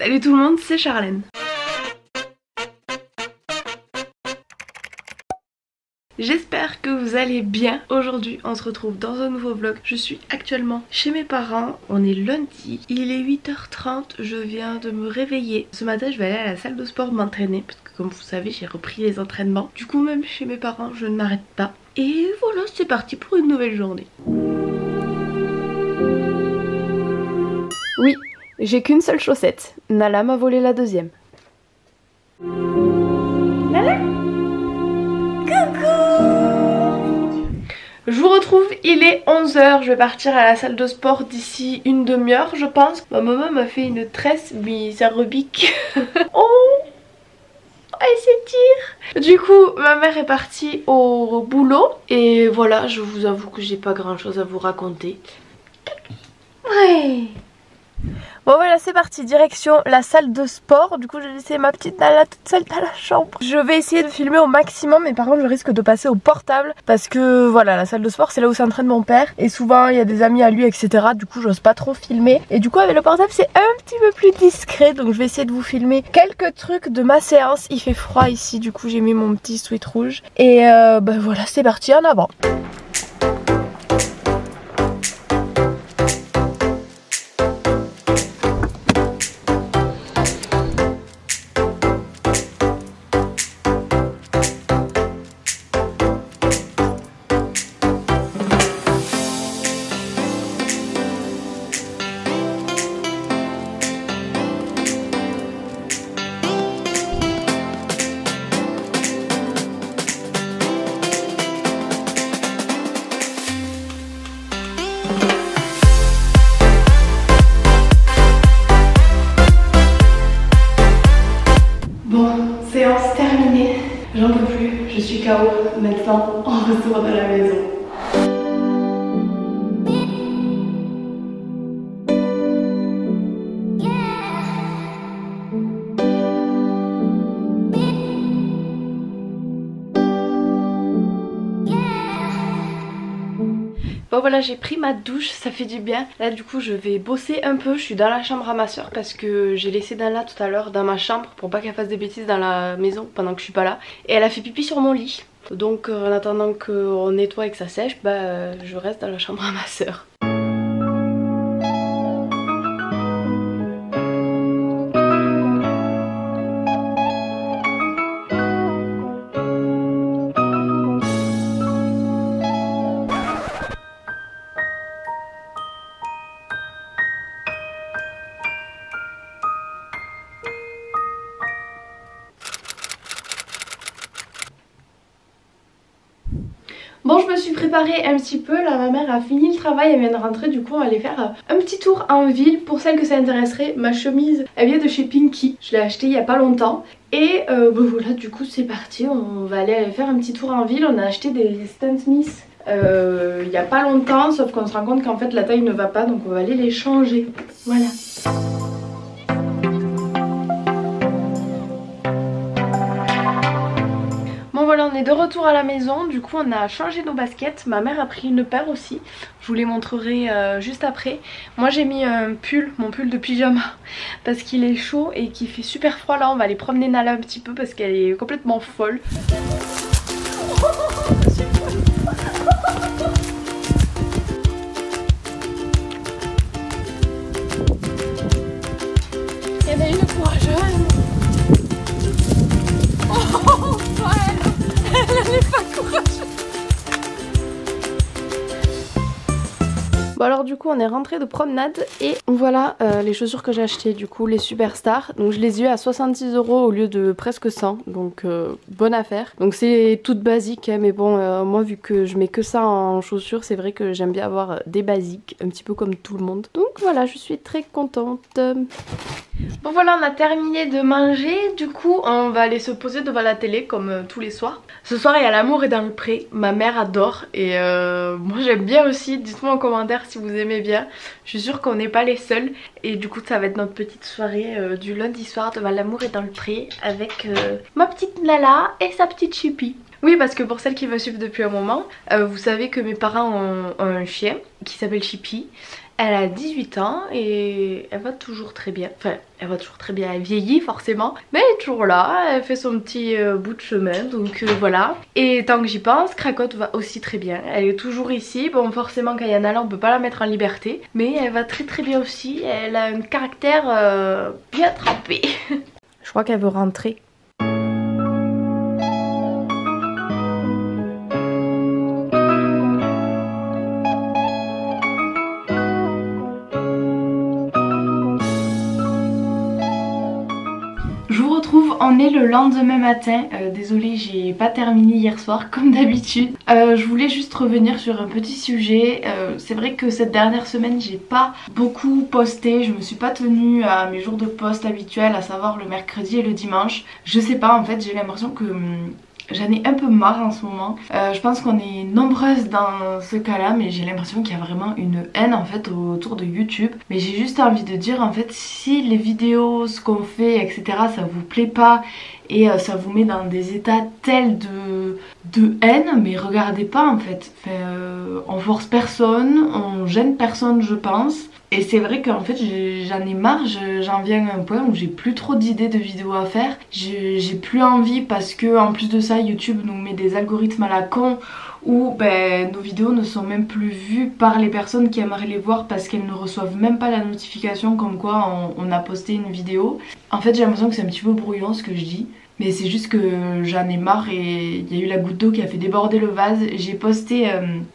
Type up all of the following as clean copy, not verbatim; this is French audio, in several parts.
Salut tout le monde, c'est Charlène. J'espère que vous allez bien. Aujourd'hui on se retrouve dans un nouveau vlog. Je suis actuellement chez mes parents. On est lundi, il est 8h30. Je viens de me réveiller. Ce matin je vais aller à la salle de sport m'entraîner parce que comme vous savez j'ai repris les entraînements. Du coup même chez mes parents je ne m'arrête pas. Et voilà, c'est parti pour une nouvelle journée. Oui, j'ai qu'une seule chaussette. Nala m'a volé la deuxième. Nala ? Je vous retrouve, il est 11h, je vais partir à la salle de sport d'ici une demi-heure je pense. Ma maman m'a fait une tresse, mais ça rebique. Oh, elle s'étire. Du coup, ma mère est partie au boulot. Et voilà, je vous avoue que j'ai pas grand chose à vous raconter. Ouais. Bon voilà, c'est parti, direction la salle de sport. Du coup j'ai laissé ma petite Nala toute seule dans la chambre. Je vais essayer de filmer au maximum, mais par contre je risque de passer au portable parce que voilà, la salle de sport c'est là où s'entraîne mon père. Et souvent il y a des amis à lui, etc. Du coup j'ose pas trop filmer. Et du coup avec le portable c'est un petit peu plus discret. Donc je vais essayer de vous filmer quelques trucs de ma séance. Il fait froid ici, du coup j'ai mis mon petit sweat rouge. Et bah voilà, c'est parti, en avant. Séance terminée, j'en peux plus, je suis KO, maintenant on retourne à la maison. Bon voilà, j'ai pris ma douche, ça fait du bien. Là du coup je vais bosser un peu. Je suis dans la chambre à ma soeur parce que j'ai laissé Nala tout à l'heure dans ma chambre pour pas qu'elle fasse des bêtises dans la maison pendant que je suis pas là. Et elle a fait pipi sur mon lit. Donc en attendant qu'on nettoie et que ça sèche, bah je reste dans la chambre à ma soeur. Bon, je me suis préparée un petit peu, là ma mère a fini le travail, elle vient de rentrer, du coup on va aller faire un petit tour en ville. Pour celles que ça intéresserait, ma chemise elle vient de chez Pinky, je l'ai achetée il y a pas longtemps. Et bon voilà, du coup c'est parti, on va aller faire un petit tour en ville. On a acheté des Stan Smith il y a pas longtemps, sauf qu'on se rend compte qu'en fait la taille ne va pas, donc on va aller les changer, voilà. Voilà, on est de retour à la maison, du coup on a changé nos baskets, ma mère a pris une paire aussi, je vous les montrerai juste après. Moi j'ai mis un pull, mon pull de pyjama, parce qu'il est chaud et qu'il fait super froid. Là on va aller promener Nala un petit peu parce qu'elle est complètement folle. Il y en a une courageuse. Oh, elle n'est pas courageuse. Bon alors du coup on est rentré de promenade et voilà les chaussures que j'ai achetées, du coup les Superstar. Donc je les ai eu à 66 € au lieu de presque 100, donc bonne affaire. Donc c'est toute basique hein, mais bon moi vu que je mets que ça en chaussures, c'est vrai que j'aime bien avoir des basiques, un petit peu comme tout le monde. Donc voilà, je suis très contente. Bon voilà, on a terminé de manger, du coup on va aller se poser devant la télé comme tous les soirs. Ce soir il y a L'amour est dans le pré, ma mère adore et moi j'aime bien aussi. Dites-moi en commentaire si vous aimez bien, je suis sûre qu'on n'est pas les seuls. Et du coup ça va être notre petite soirée du lundi soir devant L'amour est dans le pré avec ma petite Nala et sa petite Chippy. Oui, parce que pour celles qui me suivent depuis un moment, vous savez que mes parents ont un chien qui s'appelle Chippy. Elle a 18 ans et elle va toujours très bien. Enfin, elle va toujours très bien, elle vieillit forcément. Mais elle est toujours là, elle fait son petit bout de chemin, donc voilà. Et tant que j'y pense, Cracotte va aussi très bien. Elle est toujours ici. Bon, forcément, quand il y en a là, on peut pas la mettre en liberté. Mais elle va très très bien aussi. Elle a un caractère bien trempé. Je crois qu'elle veut rentrer. Je vous retrouve, on est le lendemain matin, désolée j'ai pas terminé hier soir comme d'habitude. Je voulais juste revenir sur un petit sujet, c'est vrai que cette dernière semaine j'ai pas beaucoup posté, je me suis pas tenue à mes jours de poste habituels, à savoir le mercredi et le dimanche. Je sais pas, en fait j'ai l'impression que j'en ai un peu marre en ce moment. Je pense qu'on est nombreuses dans ce cas-là, mais j'ai l'impression qu'il y a vraiment une haine en fait autour de YouTube. Mais j'ai juste envie de dire en fait, si les vidéos, ce qu'on fait, etc. ça vous plaît pas et ça vous met dans des états tels de haine, mais regardez pas en fait. Enfin, on force personne, on gêne personne je pense. Et c'est vrai qu'en fait j'en ai marre, j'en viens à un point où j'ai plus trop d'idées de vidéos à faire. J'ai plus envie parce que en plus de ça YouTube nous met des algorithmes à la con où ben, nos vidéos ne sont même plus vues par les personnes qui aimeraient les voir parce qu'elles ne reçoivent même pas la notification comme quoi on a posté une vidéo. En fait j'ai l'impression que c'est un petit peu brouillon ce que je dis. Mais c'est juste que j'en ai marre et il y a eu la goutte d'eau qui a fait déborder le vase. J'ai posté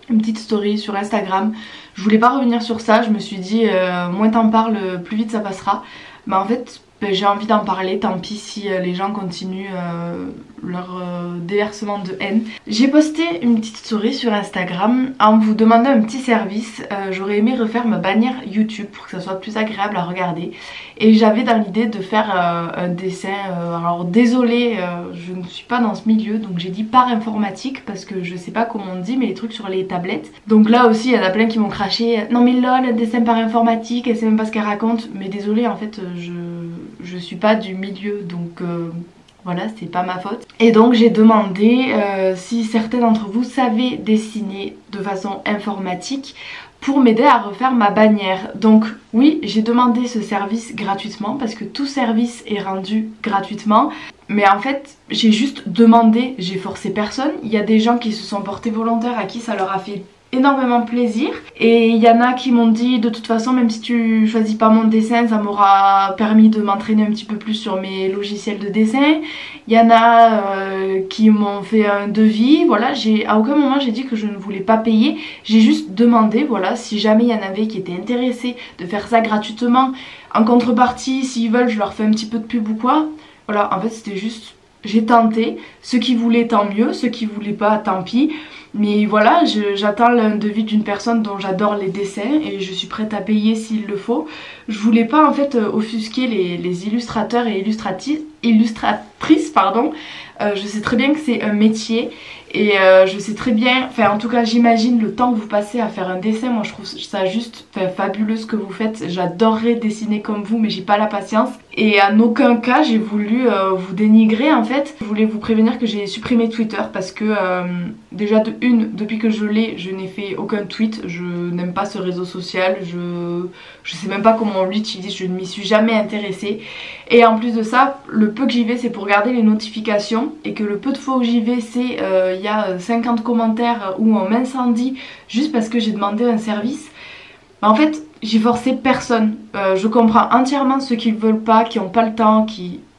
une petite story sur Instagram. Je voulais pas revenir sur ça, je me suis dit moins t'en parles, plus vite ça passera. Mais en fait j'ai envie d'en parler, tant pis si les gens continuent leur déversement de haine. J'ai posté une petite story sur Instagram en vous demandant un petit service. J'aurais aimé refaire ma bannière YouTube pour que ça soit plus agréable à regarder. Et j'avais dans l'idée de faire un dessin, alors désolée, je ne suis pas dans ce milieu, donc j'ai dit par informatique parce que je sais pas comment on dit, mais les trucs sur les tablettes. Donc là aussi il y en a plein qui m'ont craché, non mais lol, un dessin par informatique, elle sait même pas ce qu'elle raconte. Mais désolée, en fait je suis pas du milieu, donc voilà, c'est pas ma faute. Et donc j'ai demandé si certains d'entre vous savaient dessiner de façon informatique pour m'aider à refaire ma bannière. Donc oui, j'ai demandé ce service gratuitement parce que tout service est rendu gratuitement. Mais en fait, j'ai juste demandé, j'ai forcé personne. Il y a des gens qui se sont portés volontaires à qui ça leur a fait énormément plaisir, et il y en a qui m'ont dit de toute façon même si tu choisis pas mon dessin ça m'aura permis de m'entraîner un petit peu plus sur mes logiciels de dessin. Il y en a qui m'ont fait un devis, voilà, à aucun moment j'ai dit que je ne voulais pas payer, j'ai juste demandé, voilà, si jamais il y en avait qui étaient intéressés de faire ça gratuitement, en contrepartie s'ils veulent je leur fais un petit peu de pub ou quoi. Voilà, en fait c'était juste, j'ai tenté, ceux qui voulaient tant mieux, ceux qui voulaient pas tant pis. Mais voilà, j'attends le devis d'une personne dont j'adore les dessins et je suis prête à payer s'il le faut. Je voulais pas en fait offusquer les illustrateurs et illustratrices, pardon. Je sais très bien que c'est un métier et je sais très bien, enfin en tout cas j'imagine le temps que vous passez à faire un dessin. Moi je trouve ça juste fabuleux ce que vous faites. J'adorerais dessiner comme vous mais j'ai pas la patience. Et en aucun cas j'ai voulu vous dénigrer en fait. Je voulais vous prévenir que j'ai supprimé Twitter parce que déjà depuis que je l'ai, je n'ai fait aucun tweet. Je n'aime pas ce réseau social, je sais même pas comment on l'utilise, je ne m'y suis jamais intéressée. Et en plus de ça, le peu que j'y vais c'est pour regarder les notifications, et que le peu de fois où j'y vais c'est il y a 50 commentaires où on m'incendie juste parce que j'ai demandé un service. En fait j'ai forcé personne, je comprends entièrement ceux qui ne veulent pas, qui n'ont pas le temps,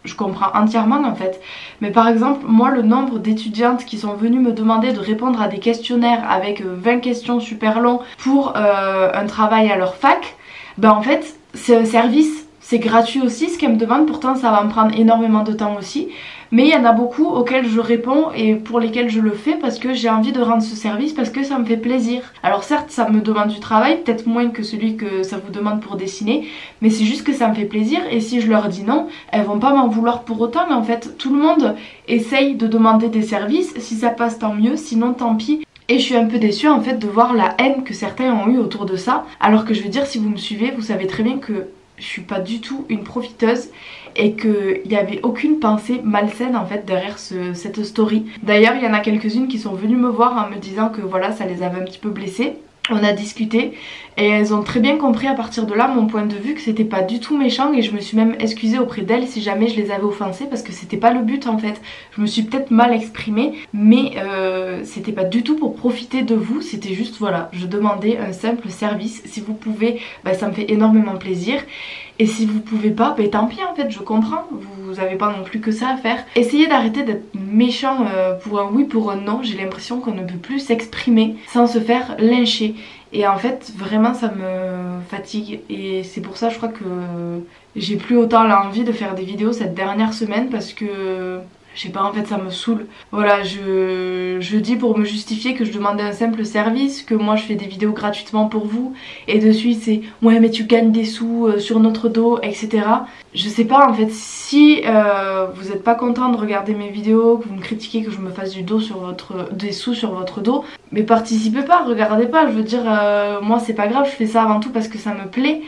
je comprends entièrement en fait. Mais par exemple moi le nombre d'étudiantes qui sont venues me demander de répondre à des questionnaires avec 20 questions super longs pour un travail à leur fac, ben en fait c'est un service, c'est gratuit aussi ce qu'elles me demandent, pourtant ça va me prendre énormément de temps aussi. Mais il y en a beaucoup auxquels je réponds et pour lesquels je le fais parce que j'ai envie de rendre ce service, parce que ça me fait plaisir. Alors certes ça me demande du travail, peut-être moins que celui que ça vous demande pour dessiner, mais c'est juste que ça me fait plaisir, et si je leur dis non, elles vont pas m'en vouloir pour autant. Mais en fait tout le monde essaye de demander des services, si ça passe tant mieux, sinon tant pis. Et je suis un peu déçue en fait de voir la haine que certains ont eu autour de ça, alors que je veux dire, si vous me suivez, vous savez très bien que je suis pas du tout une profiteuse et qu'il n'y avait aucune pensée malsaine en fait derrière cette story. D'ailleurs il y en a quelques-unes qui sont venues me voir en me disant que voilà, ça les avait un petit peu blessées. On a discuté et elles ont très bien compris à partir de là mon point de vue, que c'était pas du tout méchant, et je me suis même excusée auprès d'elles si jamais je les avais offensées, parce que c'était pas le but en fait. Je me suis peut-être mal exprimée, mais c'était pas du tout pour profiter de vous, c'était juste voilà, je demandais un simple service. Si vous pouvez, bah, ça me fait énormément plaisir. Et si vous pouvez pas, bah tant pis en fait, je comprends, vous avez pas non plus que ça à faire. Essayez d'arrêter d'être méchant pour un oui, pour un non. J'ai l'impression qu'on ne peut plus s'exprimer sans se faire lyncher. Et en fait vraiment ça me fatigue, et c'est pour ça je crois que j'ai plus autant l'envie de faire des vidéos cette dernière semaine, parce que je sais pas, en fait ça me saoule. Voilà, je dis pour me justifier que je demandais un simple service, que moi je fais des vidéos gratuitement pour vous, et de suite c'est ouais mais tu gagnes des sous sur notre dos, etc. Je sais pas en fait, si vous êtes pas content de regarder mes vidéos, que vous me critiquez que je me fasse des sous sur votre dos, mais participez pas, regardez pas, je veux dire, moi c'est pas grave, je fais ça avant tout parce que ça me plaît,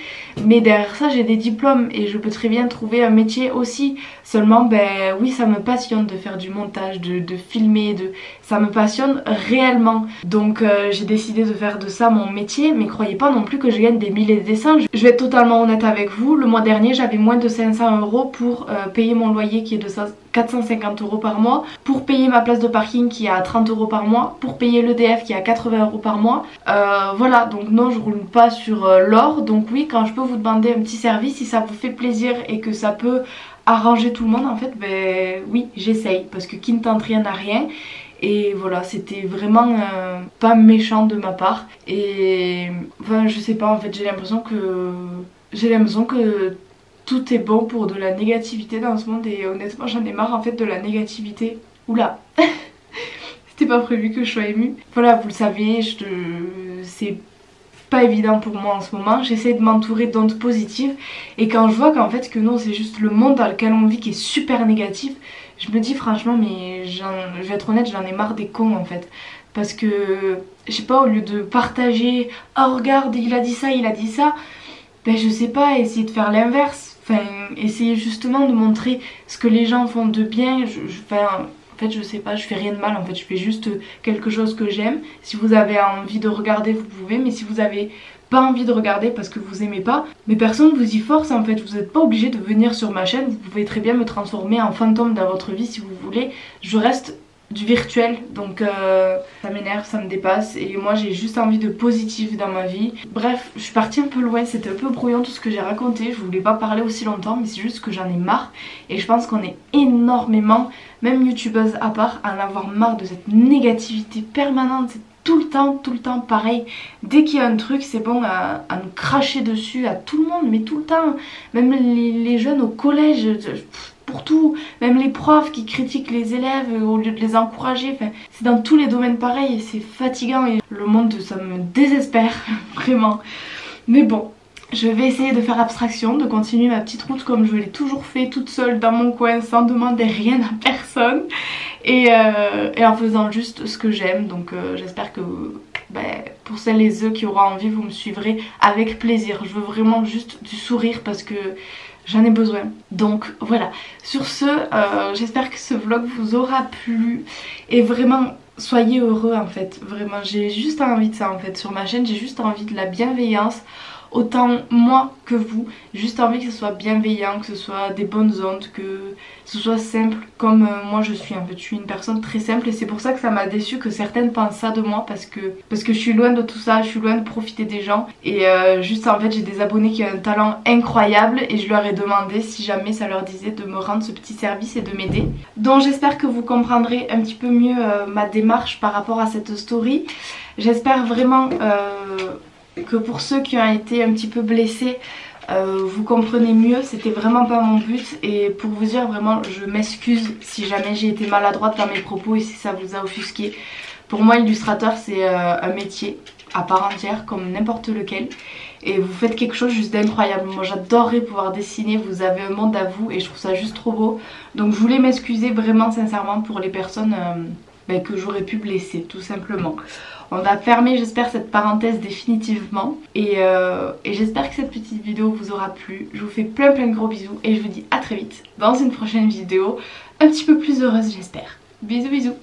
mais derrière ça j'ai des diplômes et je peux très bien trouver un métier aussi. Seulement ben oui, ça me passionne de faire du montage, de filmer, ça me passionne réellement. Donc j'ai décidé de faire de ça mon métier, mais croyez pas non plus que je gagne des milliers de cents. Je vais être totalement honnête avec vous, le mois dernier j'avais moins de 500 € pour payer mon loyer qui est de 450 € par mois, pour payer ma place de parking qui est à 30 € par mois, pour payer l'EDF qui est à 80 € par mois. Voilà, donc non, je roule pas sur l'or. Donc oui, quand je peux vous demander un petit service, si ça vous fait plaisir et que ça peut arranger tout le monde en fait, ben oui, j'essaye, parce que qui ne tente rien n'a rien. Et voilà, c'était vraiment pas méchant de ma part. Et enfin je sais pas, en fait j'ai l'impression que tout est bon pour de la négativité dans ce monde, et honnêtement j'en ai marre en fait de la négativité. Oula. C'était pas prévu que je sois émue. Voilà, vous le savez, c'est pas évident pour moi en ce moment. J'essaie de m'entourer d'ondes positives, et quand je vois qu'en fait que non, c'est juste le monde dans lequel on vit qui est super négatif, je me dis franchement, mais je vais être honnête, j'en ai marre des cons en fait. Parce que, je sais pas, au lieu de partager, oh regarde, il a dit ça, ben je sais pas, essayer de faire l'inverse. Enfin, essayer justement de montrer ce que les gens font de bien. En fait je sais pas, je fais rien de mal en fait, je fais juste quelque chose que j'aime. Si vous avez envie de regarder vous pouvez, mais si vous avez pas envie de regarder parce que vous aimez pas, mais personne vous y force en fait, vous n'êtes pas obligé de venir sur ma chaîne, vous pouvez très bien me transformer en fantôme dans votre vie si vous voulez, je reste du virtuel, donc ça m'énerve, ça me dépasse, et moi j'ai juste envie de positif dans ma vie. Bref, je suis partie un peu loin, c'était un peu brouillon tout ce que j'ai raconté, je voulais pas parler aussi longtemps, mais c'est juste que j'en ai marre, et je pense qu'on est énormément, même youtubeuses à part, à en avoir marre de cette négativité permanente. C'est tout le temps pareil. Dès qu'il y a un truc, c'est bon à nous cracher dessus à tout le monde, mais tout le temps. Même les jeunes au collège, pour tout, même les profs qui critiquent les élèves au lieu de les encourager, enfin, c'est dans tous les domaines pareil, et c'est fatigant, et le monde ça me désespère vraiment. Mais bon, je vais essayer de faire abstraction, de continuer ma petite route comme je l'ai toujours fait, toute seule dans mon coin sans demander rien à personne, et en faisant juste ce que j'aime. Donc j'espère que pour celles et ceux qui auront envie, vous me suivrez avec plaisir. Je veux vraiment juste du sourire parce que j'en ai besoin. Donc voilà, sur ce, j'espère que ce vlog vous aura plu, et vraiment soyez heureux en fait. Vraiment, j'ai juste envie de ça en fait sur ma chaîne, j'ai juste envie de la bienveillance. Autant moi que vous, j'ai juste envie que ce soit bienveillant, que ce soit des bonnes ondes, que ce soit simple comme moi je suis en fait. Je suis une personne très simple, et c'est pour ça que ça m'a déçu que certaines pensent ça de moi, parce que je suis loin de tout ça, je suis loin de profiter des gens, et juste en fait j'ai des abonnés qui ont un talent incroyable, et je leur ai demandé si jamais ça leur disait de me rendre ce petit service et de m'aider. Donc j'espère que vous comprendrez un petit peu mieux ma démarche par rapport à cette story. J'espère vraiment que pour ceux qui ont été un petit peu blessés, vous comprenez mieux. C'était vraiment pas mon but, et pour vous dire vraiment, je m'excuse si jamais j'ai été maladroite dans mes propos et si ça vous a offusqué. Pour moi, illustrateur c'est un métier à part entière comme n'importe lequel, et vous faites quelque chose juste d'incroyable. Moi j'adorerais pouvoir dessiner, vous avez un monde à vous, et je trouve ça juste trop beau. Donc je voulais m'excuser vraiment sincèrement pour les personnes que j'aurais pu blesser tout simplement. On va fermer, j'espère, cette parenthèse définitivement. Et j'espère que cette petite vidéo vous aura plu. Je vous fais plein de gros bisous et je vous dis à très vite dans une prochaine vidéo un petit peu plus heureuse, j'espère. Bisous bisous.